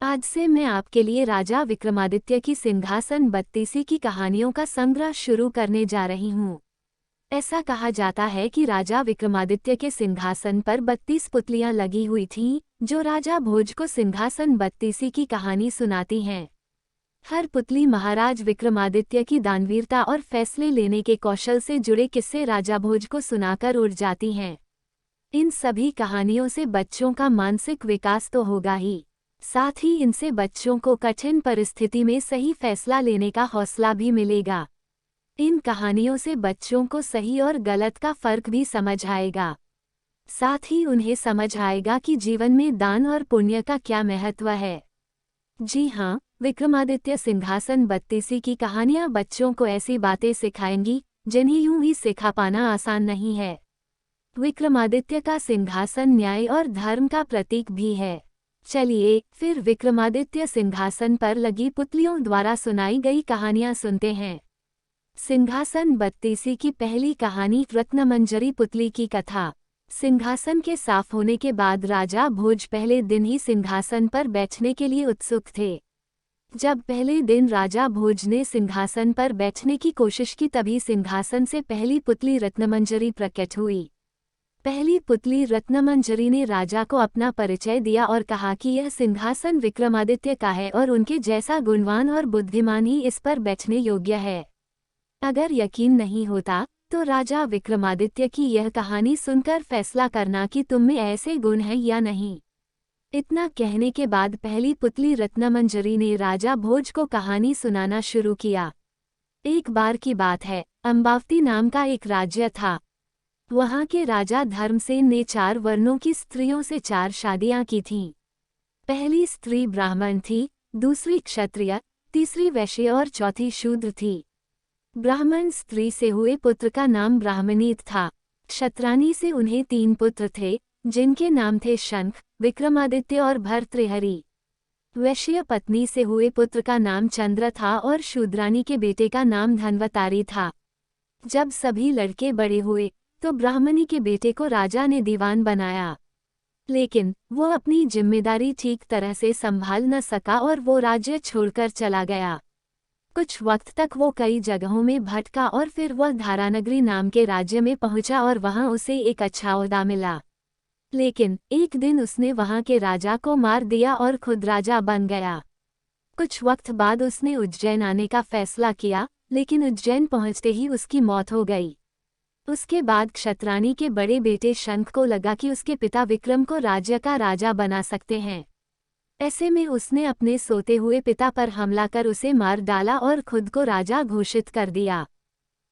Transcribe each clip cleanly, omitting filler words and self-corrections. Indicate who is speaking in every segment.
Speaker 1: आज से मैं आपके लिए राजा विक्रमादित्य की सिंहासन बत्तीसी की कहानियों का संग्रह शुरू करने जा रही हूँ। ऐसा कहा जाता है कि राजा विक्रमादित्य के सिंहासन पर 32 पुतलियां लगी हुई थीं, जो राजा भोज को सिंहासन बत्तीसी की कहानी सुनाती हैं। हर पुतली महाराज विक्रमादित्य की दानवीरता और फैसले लेने के कौशल से जुड़े किस्से राजा भोज को सुनाकर उड़ जाती हैं। इन सभी कहानियों से बच्चों का मानसिक विकास तो होगा ही, साथ ही इनसे बच्चों को कठिन परिस्थिति में सही फैसला लेने का हौसला भी मिलेगा। इन कहानियों से बच्चों को सही और गलत का फर्क भी समझ आएगा। साथ ही उन्हें समझ आएगा कि जीवन में दान और पुण्य का क्या महत्व है। जी हाँ, विक्रमादित्य सिंहासन बत्तीसी की कहानियाँ बच्चों को ऐसी बातें सिखाएंगी जिन्हें यूं ही सिखा पाना आसान नहीं है। विक्रमादित्य का सिंहासन न्याय और धर्म का प्रतीक भी है। चलिए फिर विक्रमादित्य सिंहासन पर लगी पुतलियों द्वारा सुनाई गई कहानियां सुनते हैं। सिंहासन बत्तीसी की पहली कहानी रत्नमंजरी पुतली की कथा। सिंहासन के साफ होने के बाद राजा भोज पहले दिन ही सिंहासन पर बैठने के लिए उत्सुक थे। जब पहले दिन राजा भोज ने सिंहासन पर बैठने की कोशिश की, तभी सिंहासन से पहली पुतली रत्नमंजरी प्रकट हुई। पहली पुतली रत्नमंजरी ने राजा को अपना परिचय दिया और कहा कि यह सिंहासन विक्रमादित्य का है और उनके जैसा गुणवान और बुद्धिमान ही इस पर बैठने योग्य है। अगर यकीन नहीं होता तो राजा विक्रमादित्य की यह कहानी सुनकर फैसला करना कि तुम में ऐसे गुण हैं या नहीं। इतना कहने के बाद पहली पुतली रत्नमंजरी ने राजा भोज को कहानी सुनाना शुरू किया। एक बार की बात है, अम्बावती नाम का एक राज्य था। वहाँ के राजा धर्मसेन ने 4 वर्णों की स्त्रियों से 4 शादियां की थीं। पहली स्त्री ब्राह्मण थी, दूसरी क्षत्रिय, तीसरी वैश्य और चौथी शूद्र थी। ब्राह्मण स्त्री से हुए पुत्र का नाम ब्राह्मणीत था। क्षत्रानी से उन्हें 3 पुत्र थे, जिनके नाम थे शंख, विक्रमादित्य और भर्तृहरि। वैश्य पत्नी से हुए पुत्र का नाम चंद्र था और शूद्रानी के बेटे का नाम धन्वतारी था। जब सभी लड़के बड़े हुए तो ब्राह्मणी के बेटे को राजा ने दीवान बनाया, लेकिन वो अपनी जिम्मेदारी ठीक तरह से संभाल न सका और वो राज्य छोड़कर चला गया। कुछ वक्त तक वो कई जगहों में भटका और फिर वह धारानगरी नाम के राज्य में पहुंचा और वहां उसे एक अच्छा ओहदा मिला। लेकिन एक दिन उसने वहां के राजा को मार दिया और खुद राजा बन गया। कुछ वक्त बाद उसने उज्जैन आने का फैसला किया, लेकिन उज्जैन पहुंचते ही उसकी मौत हो गई। उसके बाद क्षत्रानी के बड़े बेटे शंख को लगा कि उसके पिता विक्रम को राज्य का राजा बना सकते हैं। ऐसे में उसने अपने सोते हुए पिता पर हमला कर उसे मार डाला और खुद को राजा घोषित कर दिया।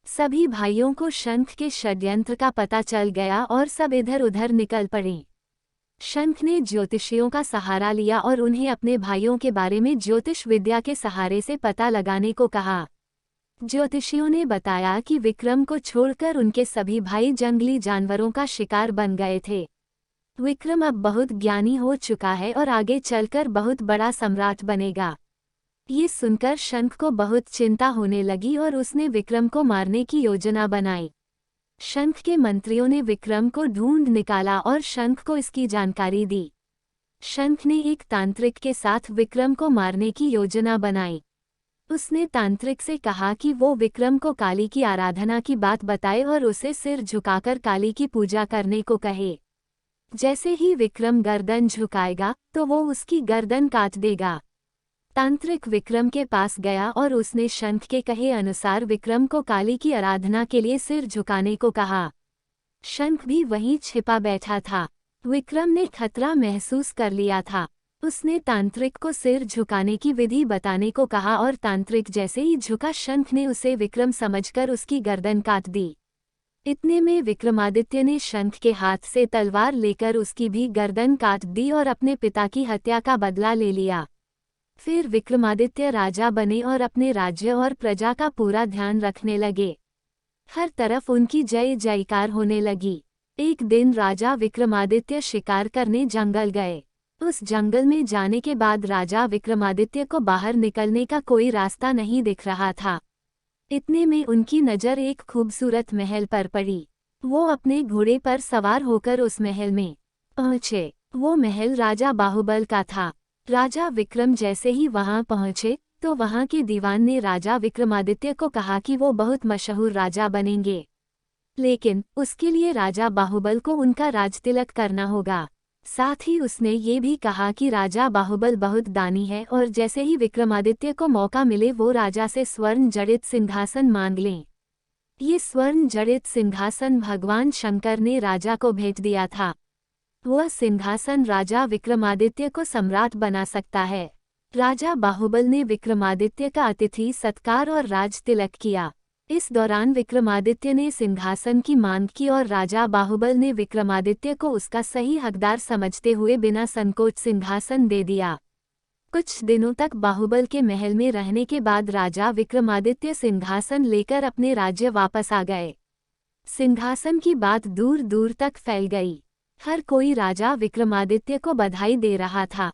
Speaker 1: सभी भाइयों को शंख के षड्यंत्र का पता चल गया और सब इधर उधर निकल पड़े। शंख ने ज्योतिषियों का सहारा लिया और उन्हें अपने भाइयों के बारे में ज्योतिष विद्या के सहारे से पता लगाने को कहा। ज्योतिषियों ने बताया कि विक्रम को छोड़कर उनके सभी भाई जंगली जानवरों का शिकार बन गए थे। विक्रम अब बहुत ज्ञानी हो चुका है और आगे चलकर बहुत बड़ा सम्राट बनेगा। ये सुनकर शंख को बहुत चिंता होने लगी और उसने विक्रम को मारने की योजना बनाई। शंख के मंत्रियों ने विक्रम को ढूंढ निकाला और शंख को इसकी जानकारी दी। शंख ने एक तांत्रिक के साथ विक्रम को मारने की योजना बनाई। उसने तांत्रिक से कहा कि वो विक्रम को काली की आराधना की बात बताए और उसे सिर झुकाकर काली की पूजा करने को कहे। जैसे ही विक्रम गर्दन झुकाएगा तो वो उसकी गर्दन काट देगा। तांत्रिक विक्रम के पास गया और उसने शंख के कहे अनुसार विक्रम को काली की आराधना के लिए सिर झुकाने को कहा। शंख भी वहीं छिपा बैठा था। विक्रम ने खतरा महसूस कर लिया था। उसने तांत्रिक को सिर झुकाने की विधि बताने को कहा और तांत्रिक जैसे ही झुका, शंख ने उसे विक्रम समझकर उसकी गर्दन काट दी। इतने में विक्रमादित्य ने शंख के हाथ से तलवार लेकर उसकी भी गर्दन काट दी और अपने पिता की हत्या का बदला ले लिया। फिर विक्रमादित्य राजा बने और अपने राज्य और प्रजा का पूरा ध्यान रखने लगे। हर तरफ उनकी जय जयकार होने लगी। एक दिन राजा विक्रमादित्य शिकार करने जंगल गए। उस जंगल में जाने के बाद राजा विक्रमादित्य को बाहर निकलने का कोई रास्ता नहीं दिख रहा था। इतने में उनकी नज़र एक खूबसूरत महल पर पड़ी। वो अपने घोड़े पर सवार होकर उस महल में पहुंचे। वो महल राजा बाहुबल का था। राजा विक्रम जैसे ही वहां पहुंचे तो वहां के दीवान ने राजा विक्रमादित्य को कहा कि वो बहुत मशहूर राजा बनेंगे, लेकिन उसके लिए राजा बाहुबल को उनका राजतिलक करना होगा। साथ ही उसने ये भी कहा कि राजा बाहुबल बहुत दानी है और जैसे ही विक्रमादित्य को मौका मिले वो राजा से स्वर्ण जड़ित सिंहासन मांग लें। ये स्वर्ण जड़ित सिंहासन भगवान शंकर ने राजा को भेज दिया था। वह सिंहासन राजा विक्रमादित्य को सम्राट बना सकता है। राजा बाहुबल ने विक्रमादित्य का अतिथि सत्कार और राज तिलक किया। इस दौरान विक्रमादित्य ने सिंहासन की मांग की और राजा बाहुबल ने विक्रमादित्य को उसका सही हकदार समझते हुए बिना संकोच सिंहासन दे दिया। कुछ दिनों तक बाहुबल के महल में रहने के बाद राजा विक्रमादित्य सिंहासन लेकर अपने राज्य वापस आ गए। सिंहासन की बात दूर दूर तक फैल गई। हर कोई राजा विक्रमादित्य को बधाई दे रहा था।